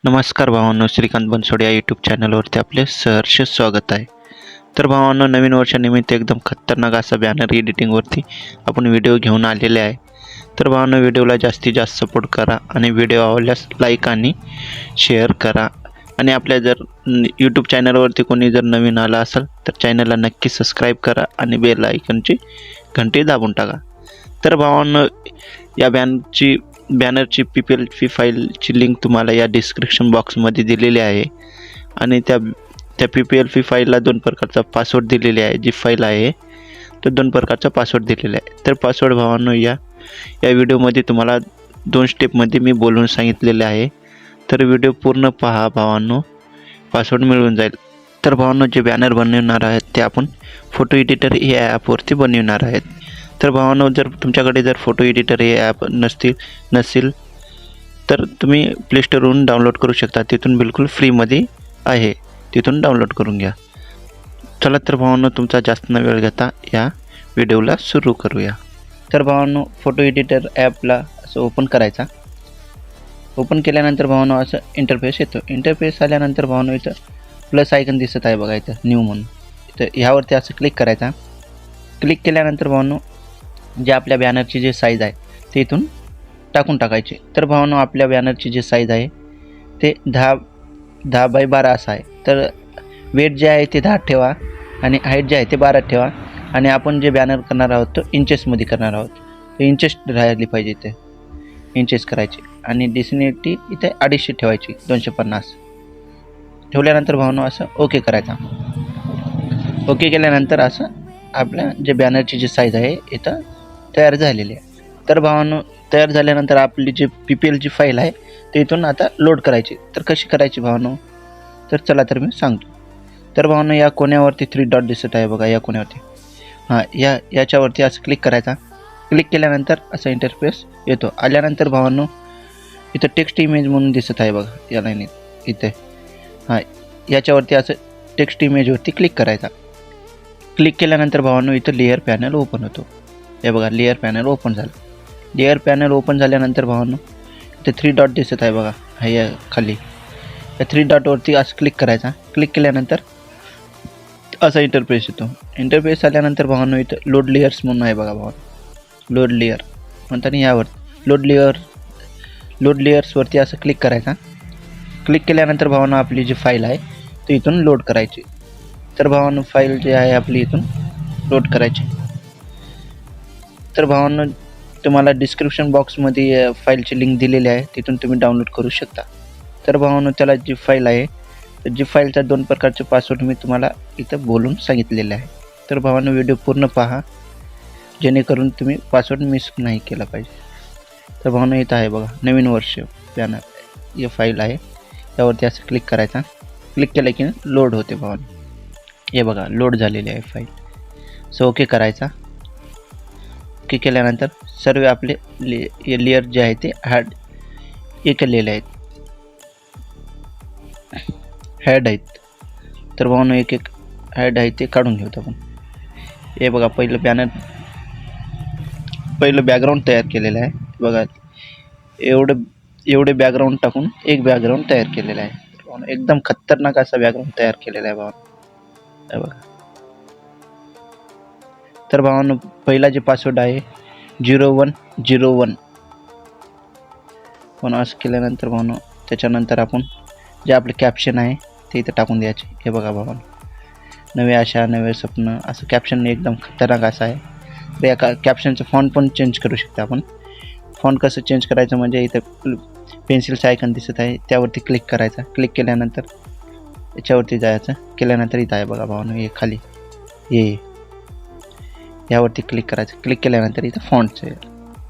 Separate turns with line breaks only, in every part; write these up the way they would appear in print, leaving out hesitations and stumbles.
नमस्कार भावांनो, श्रीकांत बनसोडे या यूट्यूब चॅनलवरती आपले सहर्ष स्वागत आहे. तर भावांनो, नवीन वर्षानिमित्त एकदम खतरनाक असा बॅनर एडिटिंगवरती आपण व्हिडिओ घेऊन आलेले आहे. तर भावांनो, व्हिडिओला जास्तीत जास्त सपोर्ट करा आणि व्हिडिओ आवडल्यास लाईक आणि शेअर करा. आणि आपल्या जर यूट्यूब चॅनलवरती कोणी जर नवीन आला असेल तर चॅनलला नक्की सबस्क्राईब करा आणि बेल आयकॉनची घंटी दाबून टाका. तर भावांनो, या बॅनरची PPLP फाईलची लिंक तुम्हाला या डिस्क्रिप्शन बॉक्समध्ये दिलेली आहे. आणि त्या PPLP फाईलला दोन प्रकारचा पासवर्ड दिलेले आहे. जी फाईल आहे तो दोन प्रकारचा पासवर्ड दिलेला आहे. तर पासवर्ड भावांनो, या व्हिडिओमध्ये तुम्हाला 2 स्टेपमध्ये मी बोलून सांगितलेले आहे. तर व्हिडिओ पूर्ण पहा भावांनो, पासवर्ड मिळून जाईल. तर भावांनो, जे बॅनर बनवणार आहेत ते आपण फोटो एडिटर या ॲपवरती बनवणार आहेत. तर भावांनो, जर तुमच्याकडे जर फोटो एडिटर हे ॲप नसेल तर तुम्ही प्ले स्टोरवरून डाउनलोड करू शकता. तिथून बिलकुल फ्रीमध्ये आहे, तिथून डाउनलोड करून घ्या. चला तर भावांनो, तुमचा जास्त न वेळ घेता या व्हिडिओला सुरू करूया. तर भावांनो, फोटो एडिटर ॲपला असं ओपन करायचा. ओपन केल्यानंतर भावांनो असं इंटरफेस येतो. इंटरफेस आल्यानंतर भावांनो इथं प्लस आयकन दिसत आहे बघा, इथं न्यू म्हणून. इथं ह्यावरती असं क्लिक करायचा. क्लिक केल्यानंतर भावांनो, जे आपल्या बॅनरची जे साईज आहे ते इथून टाकून टाकायचे. तर भावांनो, आपल्या बॅनरची जे साईज आहे ते 10 बाय 12 असं आहे. तर वेट जे आहे ते 10 ठेवा आणि हाईट जे आहे ते 12 ठेवा. आणि आपण जे बॅनर करणार आहोत तो इंचेसमध्ये करणार आहोत. तर इंचेस राहिली पाहिजे, इथे इंचेस करायचे. आणि डेन्सिटी इथे 250 ठेवायची, 250 ठेवल्यानंतर भावांनो असं ओके करायचा. ओके केल्यानंतर असं आपल्या जे बॅनरची जी साईज आहे इथं तयार झालेली आहे. तर भावांनो, तयार झाल्यानंतर आपली जी PPLची फाईल आहे ते इथून आता लोड करायची. तर कशी करायची भावांनो, तर चला तर मी सांगतो. तर भावांनो, या कोण्यावरती 3 डॉट दिसत आहे बघा, या कोण्यावरती याच्यावरती असं क्लिक करायचा. क्लिक केल्यानंतर असं इंटरफेस येतो. आल्यानंतर भावांनो, इथं टेक्स्ट इमेज म्हणून दिसत आहे बघा, या लाईनीत इथे याच्यावरती असं टेक्स्ट इमेजवरती क्लिक करायचा. क्लिक केल्यानंतर भावांनो, इथं लेअर पॅनल ओपन होतो. हे बघा, लेअर पॅनल ओपन झालं. लेअर पॅनल ओपन झाल्यानंतर भावांनो, इथे 3 डॉट दिसत आहे बघा, या खाली. या 3 डॉटवरती असं क्लिक करायचा. क्लिक केल्यानंतर असा इंटरफेस येतो. इंटरफेस आल्यानंतर भावांनो, इथं लोड लेअर्स म्हणून आहे बघा भावांनो, लोड लेअर म्हणताना यावर लोड लेअर्सवरती असं क्लिक करायचा. क्लिक केल्यानंतर भावांनो, आपली जी फाईल आहे ती इथून लोड करायची. तर भावांनो, फाईल जी आहे आपली इथून लोड करायची. तर भावांनो, तुम्हाला डिस्क्रिप्शन बॉक्समध्ये फाईलची लिंक दिलेली आहे, तिथून तुम्ही डाउनलोड करू शकता. तर भावांनो, त्याला जी फाईल आहे तर जी फाईलचा 2 प्रकारचे पासवर्ड मी तुम्हाला इथं बोलून सांगितलेले आहे. तर भावांनो, व्हिडिओ पूर्ण पहा, जेणेकरून तुम्ही पासवर्ड मिस नाही केला पाहिजे. तर भावांनो, इथं आहे बघा, नवीन वर्ष बॅनर ही फाईल आहे. त्यावरती असं क्लिक करायचा. क्लिक केलं की लोड होते भावांनो. हे बघा, लोड झालेली आहे फाईल. सो ओके करायचा. ओके केल्यानंतर सर्व आपले लेअर जे आहे ते हे केलेले आहेत, हॅड आहेत. तर भावांनो, एक हॅड आहे ते काढून घेऊ आपण. हे बघा, पहिलं बॅकग्राऊंड तयार केलेलं आहे बघा. एवढे बॅकग्राऊंड टाकून एक बॅकग्राऊंड तयार केलेलं आहे. एकदम खतरनाक असा बॅकग्राऊंड तयार केलेला आहे भावांनो, हे बघा. तर भावांनो, पहिला जे पासवर्ड आहे 0101 पण असं केल्यानंतर भावांनो, त्याच्यानंतर आपण जे आपले कॅप्शन आहे ते इथं टाकून द्यायचे. हे बघा भावांनो, नवे आशा नवे स्वप्न असं कॅप्शन एकदम खतरनाक असं आहे. तर या कॅप्शनचं फॉन्ट पण चेंज करू शकता आपण. फॉन्ट कसं चेंज करायचं म्हणजे इथं पेन्सिलचं आयकन दिसत आहे त्यावरती क्लिक करायचा. क्लिक केल्यानंतर याच्यावरती जायचं. केल्यानंतर इथं आहे बघा भावांनो, हे खाली यावरती क्लिक करायचं. क्लिक केल्यानंतर इथं फॉन्टचं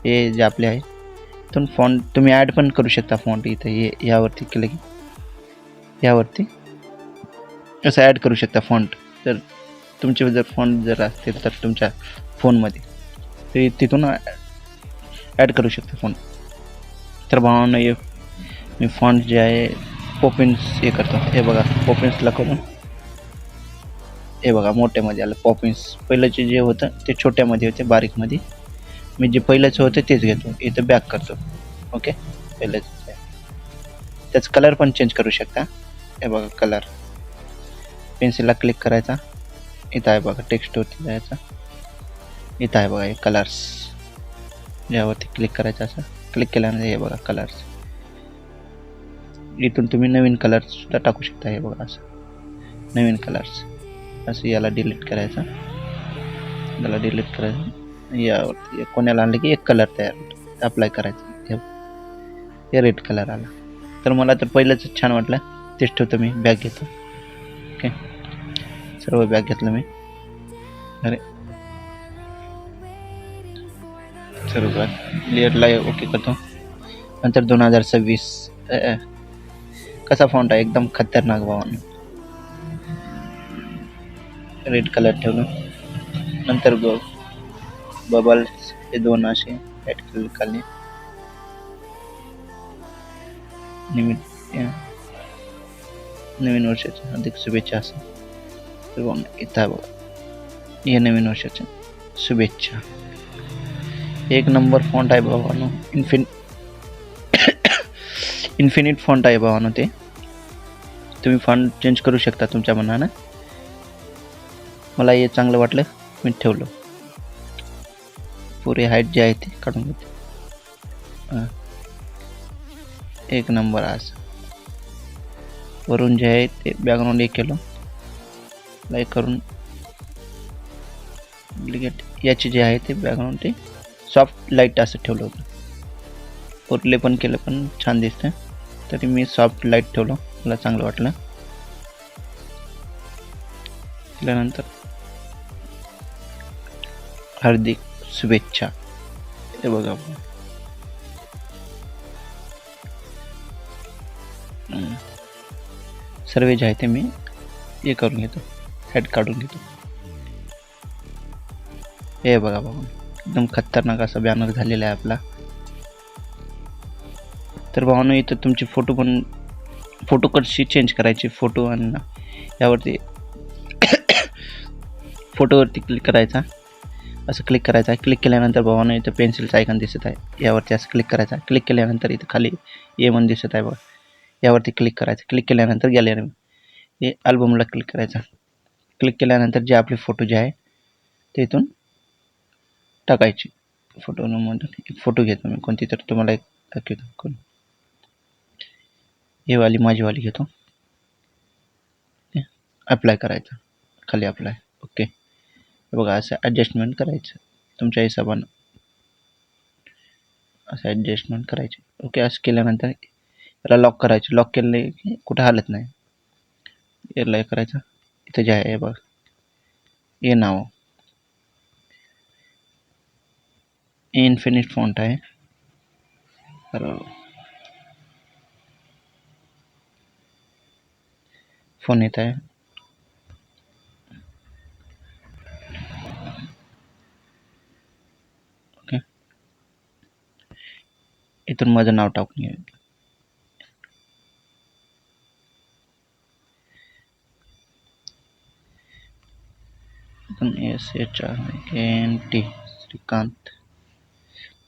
हे जे आपले आहे इथून फॉन्ट तुम्ही ॲड पण करू शकता. फॉन्ट इथं यावरती क्लिक, यावरती असं ॲड करू शकता फॉन्ट. तर तुमचे जर फॉन्ट जर असतील तर तुमच्या फोनमध्ये ते तिथून ॲड करू शकता फॉन्ट. तर भावांनो, मी फॉन्ट जे आहे पॉपिन्स हे करतो. हे बघा, पॉपिन्सला करून हे बघा मोठ्यामध्ये आलं पॉपिन्स. पहिलंचे जे होतं ते छोट्यामध्ये होते, बारीकमध्ये. मी जे पहिलंच होतं तेच घेतो. इथं बॅक करतो. ओके, पहिलंच त्याचा कलर पण चेंज करू शकता. हे बघा कलर, पेन्सिलला क्लिक करायचा, इथं आहे बघा टेक्स्टवरती जायचा, इथं आहे बघा हे कलर्स, यावरती क्लिक करायचं. असं क्लिक केल्यानंतर हे बघा कलर्स, इथून तुम्ही नवीन कलर सुद्धा टाकू शकता. हे बघा असं नवीन कलर्स, असं याला डिलीट करायचं, याला डिलीट करायचं, यावरती कोणाला आणलं की एक कलर तयार होतो, अप्लाय करायचं. हे रेड कलर आला. तर मला तर पहिलंच छान वाटलं, तेच ठेवतो मी. बॅग घेतो. ओके, सर्व बॅग घेतलं मी. अरे सर्व बॅग क्लिअरला ओके करतो. नंतर 2026 कसा फॉन्ट आहे, एकदम खतरनाक भावानं. रेड कलर ठेवलं. नंतर बबल्स हे दोन असे ॲड केले. नवीन वर्षाच्या हार्दिक शुभेच्छा असं. तर इथं बघा, हे नवीन वर्षाच्या शुभेच्छा. एक नंबर फॉन्ट आहे भावानो. इन्फिनिट फॉन्ट आहे भावानो. ते तुम्ही फॉन्ट चेंज करू शकता तुमच्या मनानं. मला हे चांगलं वाटलं, मी ठेवलं. पुरे हाईट जे आहे ते काढून घेते. एक नंबर. आज वरून जे आहे ते बॅकग्राऊंड एक केलं, लाईक करून याचे जे आहे ते बॅकग्राऊंड ते सॉफ्ट लाईट असं ठेवलं होतं. ओरले पण केलं पण छान दिसतं, तरी मी सॉफ्ट लाईट ठेवलं, मला चांगलं वाटलं. केल्यानंतर हार्दिक शुभेच्छा, हे बघा. सर्व जे आहे ते मी हे करून घेतो, हेड काढून घेतो. हे बघा बघा, एकदम खतरनाक असा बॅनर झालेला आहे आपला. तर भावानो, इथं तुमचे फोटो कशी चेंज करायचे, फोटो आणि यावरती फोटोवरती क्लिक करायचा, असं क्लिक करायचा. क्लिक केल्यानंतर भावानो, इथं पेन्सिलचा आयकॉन दिसत आहे, यावरती असं क्लिक करायचा. क्लिक केल्यानंतर इथं खाली A1 दिसत आहे बघा, यावरती क्लिक करायचं. क्लिक केल्यानंतर गॅलरी हे अल्बमला क्लिक करायचा. क्लिक केल्यानंतर जे आपले फोटो जे आहे ते इथून टाकायचे. फोटोमधून एक फोटो घेतो मी, कोणती तर तुम्हाला एक दाखवतो. हे वाली माझीवाली घेतो. अप्लाय करायचं, खाली अप्लाय. ओके, बघा असं ॲडजस्टमेंट करायचं तुमच्या हिशोबानं, असं ॲडजस्टमेंट करायचे. ओके, असं केल्यानंतर याला लॉक करायचे. लॉक केले की कुठं हालत नाही. याला करायचं, इथं जे आहे बघ हे नाव इन्फिनिट फॉन्ट आहे. तर फोन येत आहे. ओके, इथून माझं नाव टाकून घ्या. SHRANT श्रीकांत.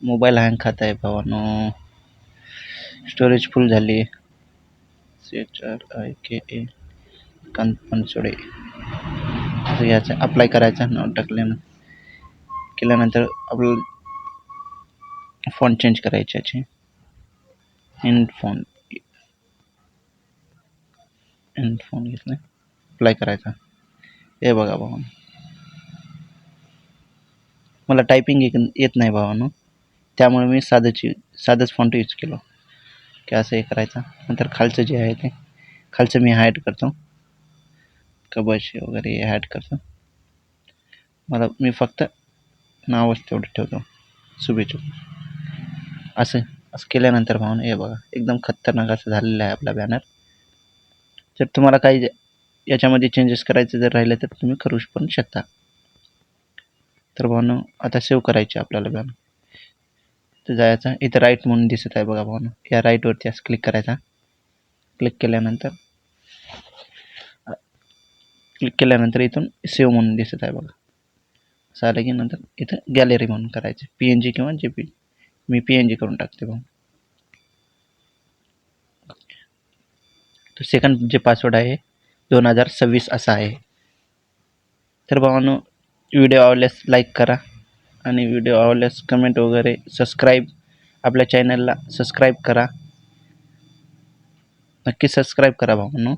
मोबाईल हँग खात आहे भावानो, स्टोरेज फुल झाली. SHRIKA कांत बनसोडे असं घ्यायचं. अप्लाय करायचं. नाव केल्यानंतर आपल्याला फॉन्ट चेंज करायचे याचे. एंड फॉन्ट घेतलं, अप्लाय करायचा. हे बघा भावानो, मला टायपिंग येत नाही भावानो, त्यामुळे मी साधंच फॉन्ट यूज केलो की असं हे करायचं. नंतर खालचं जे आहे ते खालचं मी हाईड करतो, कबशी वगैरे हाईड करतो. मी फक्त नावच तेवढं ठेवतो, शुभेच्छा. असं केल्यानंतर भावानो, हे बघा एकदम खतरनाक असं झालेलं आहे आपला बॅनर. जर तुम्हाला काही याच्यामध्ये चेंजेस करायचे जर राहिले तर तुम्ही करू पण शकता. तर भावानो, आता सेव्ह करायचे आपल्याला बॅनर. तर जायचं, इथं राईट म्हणून दिसत आहे बघा भावानो, या राईटवरती असं क्लिक करायचा. क्लिक केल्यानंतर इथून सेव्ह म्हणून दिसत आहे बघा, असं आलं की नंतर इथं गॅलरी म्हणून करायचे. PNG किंवा JPG, मी PNG करून टाकते भाऊ. तर सेकंड जे पासवर्ड आहे 2026 असा आहे. तर भावांनो, व्हिडिओ आवडल्यास लाईक करा आणि व्हिडिओ आवडल्यास कमेंट वगैरे, सबस्क्राईब, आपल्या चॅनलला सबस्क्राईब करा. नक्की सबस्क्राईब करा भावांनो.